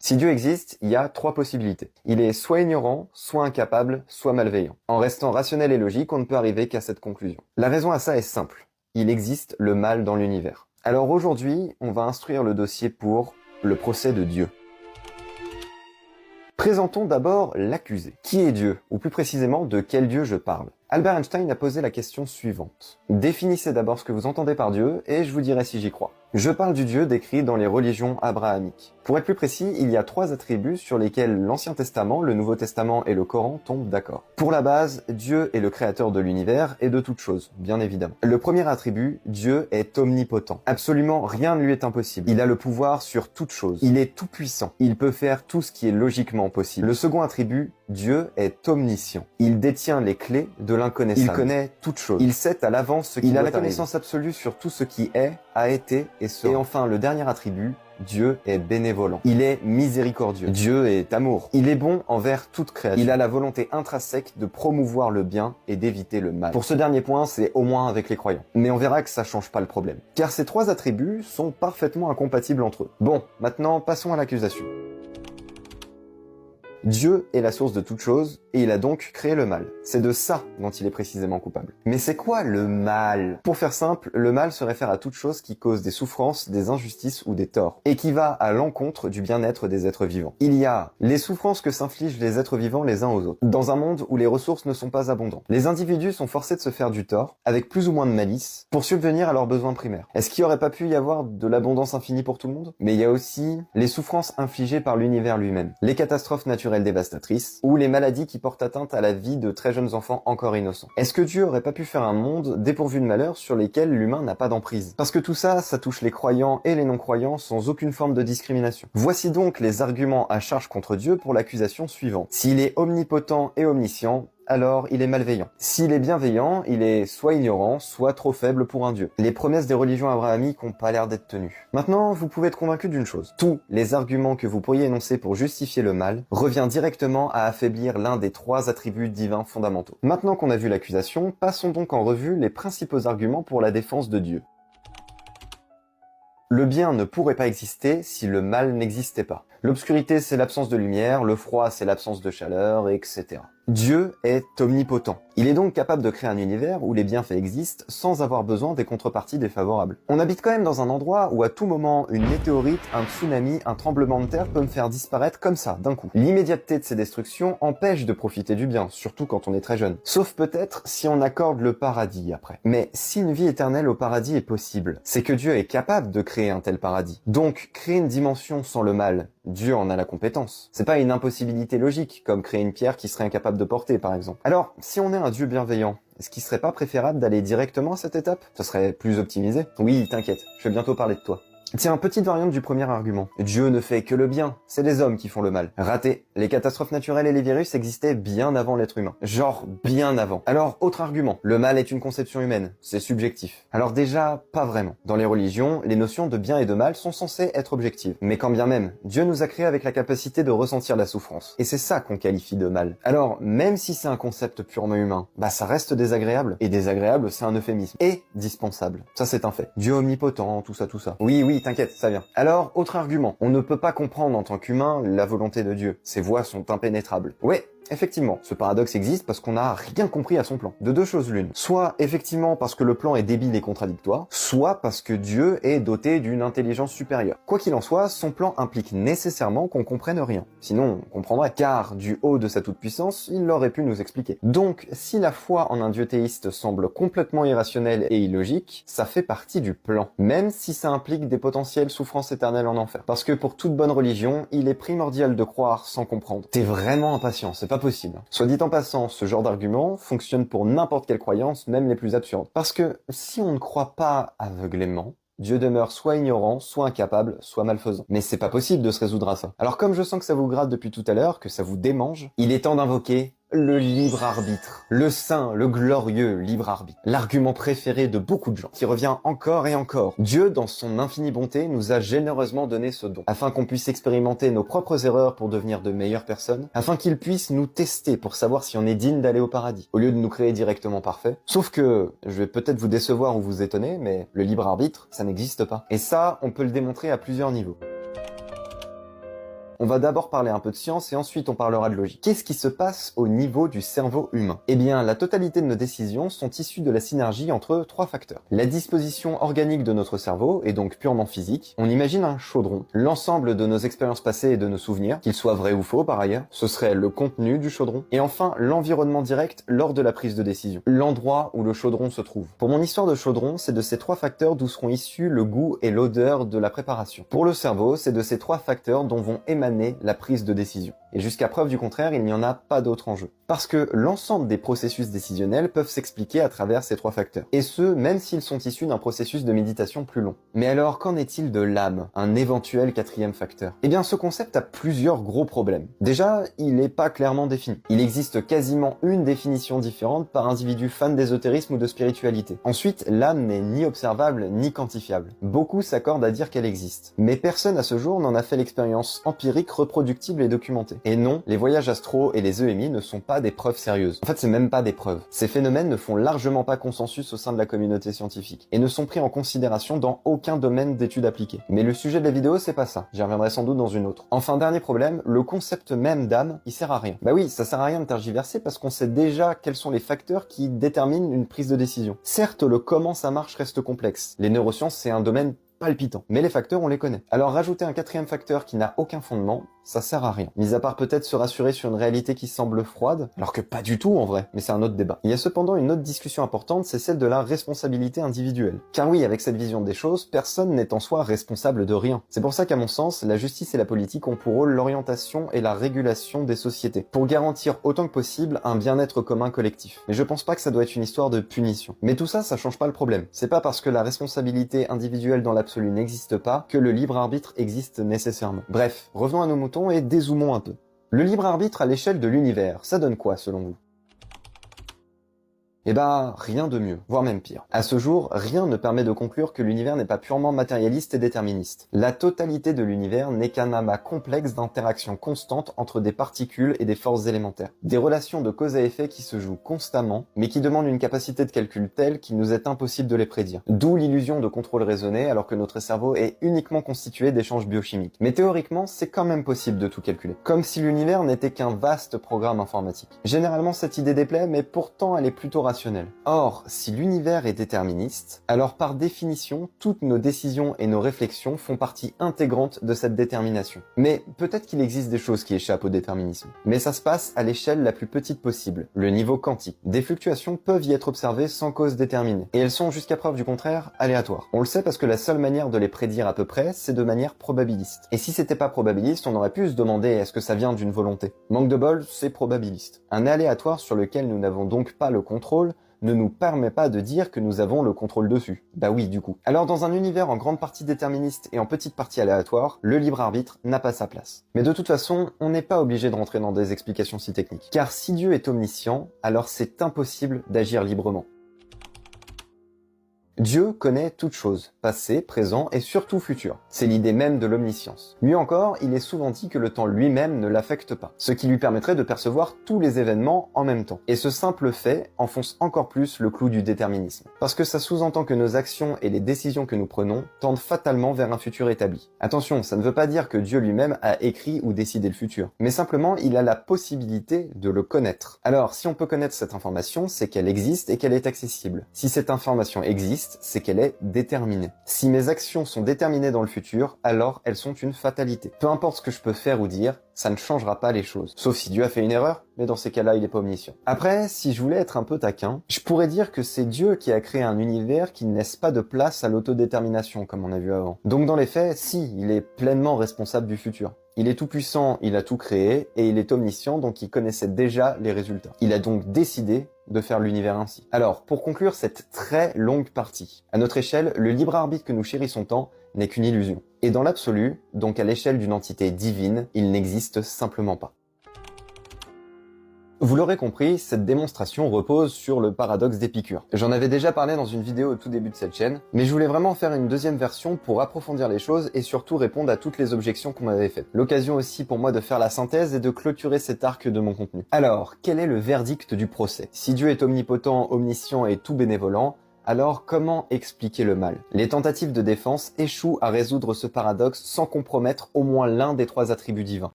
Si Dieu existe, il y a trois possibilités. Il est soit ignorant, soit incapable, soit malveillant. En restant rationnel et logique, on ne peut arriver qu'à cette conclusion. La raison à ça est simple. Il existe le mal dans l'univers. Alors aujourd'hui, on va instruire le dossier pour le procès de Dieu. Présentons d'abord l'accusé. Qui est Dieu? Ou plus précisément, de quel Dieu je parle? Albert Einstein a posé la question suivante. Définissez d'abord ce que vous entendez par Dieu et je vous dirai si j'y crois. Je parle du Dieu décrit dans les religions abrahamiques. Pour être plus précis, il y a trois attributs sur lesquels l'Ancien Testament, le Nouveau Testament et le Coran tombent d'accord. Pour la base, Dieu est le créateur de l'univers et de toutes choses, bien évidemment. Le premier attribut, Dieu est omnipotent. Absolument rien ne lui est impossible. Il a le pouvoir sur toute chose. Il est tout puissant. Il peut faire tout ce qui est logiquement possible. Le second attribut, Dieu est omniscient. Il détient les clés de l'inconnaissable. Il connaît toute chose. Il sait à l'avance ce qui doit arriver. Il a la connaissance absolue sur tout ce qui est, a été et sera. Et enfin, le dernier attribut, Dieu est bénévolent. Il est miséricordieux. Dieu est amour. Il est bon envers toute créature. Il a la volonté intrinsèque de promouvoir le bien et d'éviter le mal. Pour ce dernier point, c'est au moins avec les croyants. Mais on verra que ça change pas le problème. Car ces trois attributs sont parfaitement incompatibles entre eux. Bon, maintenant, passons à l'accusation. Dieu est la source de toute chose, et il a donc créé le mal. C'est de ça dont il est précisément coupable. Mais c'est quoi le mal? Pour faire simple, le mal se réfère à toute chose qui cause des souffrances, des injustices ou des torts, et qui va à l'encontre du bien-être des êtres vivants. Il y a les souffrances que s'infligent les êtres vivants les uns aux autres, dans un monde où les ressources ne sont pas abondantes. Les individus sont forcés de se faire du tort, avec plus ou moins de malice, pour subvenir à leurs besoins primaires. Est-ce qu'il n'y aurait pas pu y avoir de l'abondance infinie pour tout le monde? Mais il y a aussi les souffrances infligées par l'univers lui-même, les catastrophes naturelles dévastatrices, ou les maladies qui portent atteinte à la vie de très jeunes enfants encore innocents. Est-ce que Dieu aurait pas pu faire un monde dépourvu de malheur sur lesquels l'humain n'a pas d'emprise? Parce que tout ça, ça touche les croyants et les non-croyants sans aucune forme de discrimination. Voici donc les arguments à charge contre Dieu pour l'accusation suivante. S'il est omnipotent et omniscient, alors il est malveillant. S'il est bienveillant, il est soit ignorant, soit trop faible pour un dieu. Les promesses des religions abrahamiques ont pas l'air d'être tenues. Maintenant, vous pouvez être convaincu d'une chose. Tous les arguments que vous pourriez énoncer pour justifier le mal revient directement à affaiblir l'un des trois attributs divins fondamentaux. Maintenant qu'on a vu l'accusation, passons donc en revue les principaux arguments pour la défense de Dieu. Le bien ne pourrait pas exister si le mal n'existait pas. L'obscurité, c'est l'absence de lumière, le froid, c'est l'absence de chaleur, etc. Dieu est omnipotent. Il est donc capable de créer un univers où les bienfaits existent sans avoir besoin des contreparties défavorables. On habite quand même dans un endroit où à tout moment, une météorite, un tsunami, un tremblement de terre peut me faire disparaître comme ça, d'un coup. L'immédiateté de ces destructions empêche de profiter du bien, surtout quand on est très jeune. Sauf peut-être si on accorde le paradis après. Mais si une vie éternelle au paradis est possible, c'est que Dieu est capable de créer un tel paradis. Donc, créer une dimension sans le mal, Dieu en a la compétence. C'est pas une impossibilité logique, comme créer une pierre qui serait incapable de porter, par exemple. Alors, si on est un Dieu bienveillant, est-ce qu'il serait pas préférable d'aller directement à cette étape? Ce serait plus optimisé. Oui, t'inquiète, je vais bientôt parler de toi. Tiens, petite variante du premier argument. Dieu ne fait que le bien, c'est les hommes qui font le mal. Raté. Les catastrophes naturelles et les virus existaient bien avant l'être humain. Genre, bien avant. Alors, autre argument. Le mal est une conception humaine, c'est subjectif. Alors déjà, pas vraiment. Dans les religions, les notions de bien et de mal sont censées être objectives. Mais quand bien même, Dieu nous a créés avec la capacité de ressentir la souffrance. Et c'est ça qu'on qualifie de mal. Alors, même si c'est un concept purement humain, bah ça reste désagréable. Et désagréable, c'est un euphémisme. Et dispensable. Ça c'est un fait. Dieu omnipotent, tout ça. Oui, t'inquiète, ça vient. Alors, autre argument. On ne peut pas comprendre en tant qu'humain la volonté de Dieu. Ses voies sont impénétrables. Ouais, effectivement, ce paradoxe existe parce qu'on n'a rien compris à son plan. De deux choses l'une. Soit effectivement parce que le plan est débile et contradictoire, soit parce que Dieu est doté d'une intelligence supérieure. Quoi qu'il en soit, son plan implique nécessairement qu'on comprenne rien. Sinon, on comprendrait, car du haut de sa toute-puissance, il aurait pu nous expliquer. Donc, si la foi en un Dieu théiste semble complètement irrationnelle et illogique, ça fait partie du plan. Même si ça implique des potentielles souffrances éternelles en enfer. Parce que pour toute bonne religion, il est primordial de croire sans comprendre. T'es vraiment impatient, c'est pas possible. Soit dit en passant, ce genre d'argument fonctionne pour n'importe quelle croyance, même les plus absurdes. Parce que si on ne croit pas aveuglément, Dieu demeure soit ignorant, soit incapable, soit malfaisant. Mais c'est pas possible de se résoudre à ça. Alors comme je sens que ça vous gratte depuis tout à l'heure, que ça vous démange, il est temps d'invoquer le libre arbitre. Le saint, le glorieux libre arbitre. L'argument préféré de beaucoup de gens, qui revient encore et encore. Dieu, dans son infinie bonté, nous a généreusement donné ce don, afin qu'on puisse expérimenter nos propres erreurs pour devenir de meilleures personnes, afin qu'il puisse nous tester pour savoir si on est digne d'aller au paradis, au lieu de nous créer directement parfaits. Sauf que, je vais peut-être vous décevoir ou vous étonner, mais le libre arbitre, ça n'existe pas. Et ça, on peut le démontrer à plusieurs niveaux. On va d'abord parler un peu de science et ensuite on parlera de logique. Qu'est-ce qui se passe au niveau du cerveau humain? Eh bien, la totalité de nos décisions sont issues de la synergie entre trois facteurs. La disposition organique de notre cerveau est donc purement physique. On imagine un chaudron. L'ensemble de nos expériences passées et de nos souvenirs, qu'ils soient vrais ou faux par ailleurs, ce serait le contenu du chaudron. Et enfin, l'environnement direct lors de la prise de décision. L'endroit où le chaudron se trouve. Pour mon histoire de chaudron, c'est de ces trois facteurs d'où seront issus le goût et l'odeur de la préparation. Pour le cerveau, c'est de ces trois facteurs dont vont émaner la prise de décision. Et jusqu'à preuve du contraire, il n'y en a pas d'autre en jeu. Parce que l'ensemble des processus décisionnels peuvent s'expliquer à travers ces trois facteurs. Et ce, même s'ils sont issus d'un processus de méditation plus long. Mais alors, qu'en est-il de l'âme, un éventuel quatrième facteur? Eh bien, ce concept a plusieurs gros problèmes. Déjà, il n'est pas clairement défini. Il existe quasiment une définition différente par individu fan d'ésotérisme ou de spiritualité. Ensuite, l'âme n'est ni observable ni quantifiable. Beaucoup s'accordent à dire qu'elle existe. Mais personne à ce jour n'en a fait l'expérience empirique, reproductible et documentée. Et non, les voyages astraux et les EMI ne sont pas des preuves sérieuses. En fait, c'est même pas des preuves. Ces phénomènes ne font largement pas consensus au sein de la communauté scientifique et ne sont pris en considération dans aucun domaine d'études appliquées. Mais le sujet de la vidéo, c'est pas ça. J'y reviendrai sans doute dans une autre. Enfin, dernier problème, le concept même d'âme, il sert à rien. Bah oui, ça sert à rien de tergiverser parce qu'on sait déjà quels sont les facteurs qui déterminent une prise de décision. Certes, le comment ça marche reste complexe. Les neurosciences, c'est un domaine palpitant. Mais les facteurs, on les connaît. Alors rajouter un quatrième facteur qui n'a aucun fondement, ça sert à rien. Mis à part peut-être se rassurer sur une réalité qui semble froide, alors que pas du tout en vrai, mais c'est un autre débat. Il y a cependant une autre discussion importante, c'est celle de la responsabilité individuelle. Car oui, avec cette vision des choses, personne n'est en soi responsable de rien. C'est pour ça qu'à mon sens, la justice et la politique ont pour rôle l'orientation et la régulation des sociétés, pour garantir autant que possible un bien-être commun collectif. Mais je pense pas que ça doit être une histoire de punition. Mais tout ça, ça change pas le problème. C'est pas parce que la responsabilité individuelle dans l'absolu n'existe pas que le libre arbitre existe nécessairement. Bref, revenons à nos moutons et dézoomons un peu. Le libre arbitre à l'échelle de l'univers, ça donne quoi selon vous? Eh ben, rien de mieux, voire même pire. À ce jour, rien ne permet de conclure que l'univers n'est pas purement matérialiste et déterministe. La totalité de l'univers n'est qu'un amas complexe d'interactions constantes entre des particules et des forces élémentaires. Des relations de cause à effet qui se jouent constamment, mais qui demandent une capacité de calcul telle qu'il nous est impossible de les prédire. D'où l'illusion de contrôle raisonné alors que notre cerveau est uniquement constitué d'échanges biochimiques. Mais théoriquement, c'est quand même possible de tout calculer. Comme si l'univers n'était qu'un vaste programme informatique. Généralement, cette idée déplaît, mais pourtant elle est plutôt rationnelle. Or, si l'univers est déterministe, alors par définition, toutes nos décisions et nos réflexions font partie intégrante de cette détermination. Mais peut-être qu'il existe des choses qui échappent au déterminisme. Mais ça se passe à l'échelle la plus petite possible, le niveau quantique. Des fluctuations peuvent y être observées sans cause déterminée. Et elles sont, jusqu'à preuve du contraire, aléatoires. On le sait parce que la seule manière de les prédire à peu près, c'est de manière probabiliste. Et si c'était pas probabiliste, on aurait pu se demander est-ce que ça vient d'une volonté. Manque de bol, c'est probabiliste. Un aléatoire sur lequel nous n'avons donc pas le contrôle, ne nous permet pas de dire que nous avons le contrôle dessus. Bah oui, du coup. Alors dans un univers en grande partie déterministe et en petite partie aléatoire, le libre arbitre n'a pas sa place. Mais de toute façon, on n'est pas obligé de rentrer dans des explications si techniques. Car si Dieu est omniscient, alors c'est impossible d'agir librement. Dieu connaît toutes choses, passé, présent et surtout futur. C'est l'idée même de l'omniscience. Mieux encore, il est souvent dit que le temps lui-même ne l'affecte pas, ce qui lui permettrait de percevoir tous les événements en même temps. Et ce simple fait enfonce encore plus le clou du déterminisme. Parce que ça sous-entend que nos actions et les décisions que nous prenons tendent fatalement vers un futur établi. Attention, ça ne veut pas dire que Dieu lui-même a écrit ou décidé le futur, mais simplement il a la possibilité de le connaître. Alors, si on peut connaître cette information, c'est qu'elle existe et qu'elle est accessible. Si cette information existe, c'est qu'elle est déterminée. Si mes actions sont déterminées dans le futur, alors elles sont une fatalité. Peu importe ce que je peux faire ou dire, ça ne changera pas les choses. Sauf si Dieu a fait une erreur, mais dans ces cas-là, il n'est pas omniscient. Après, si je voulais être un peu taquin, je pourrais dire que c'est Dieu qui a créé un univers qui ne laisse pas de place à l'autodétermination, comme on a vu avant. Donc dans les faits, si, il est pleinement responsable du futur. Il est tout puissant, il a tout créé, et il est omniscient, donc il connaissait déjà les résultats. Il a donc décidé de faire l'univers ainsi. Alors, pour conclure cette très longue partie, à notre échelle, le libre arbitre que nous chérissons tant n'est qu'une illusion. Et dans l'absolu, donc à l'échelle d'une entité divine, il n'existe simplement pas. Vous l'aurez compris, cette démonstration repose sur le paradoxe d'Épicure. J'en avais déjà parlé dans une vidéo au tout début de cette chaîne, mais je voulais vraiment faire une deuxième version pour approfondir les choses et surtout répondre à toutes les objections qu'on m'avait faites. L'occasion aussi pour moi de faire la synthèse et de clôturer cet arc de mon contenu. Alors, quel est le verdict du procès? Si Dieu est omnipotent, omniscient et tout bénévolent, alors comment expliquer le mal? Les tentatives de défense échouent à résoudre ce paradoxe sans compromettre au moins l'un des trois attributs divins.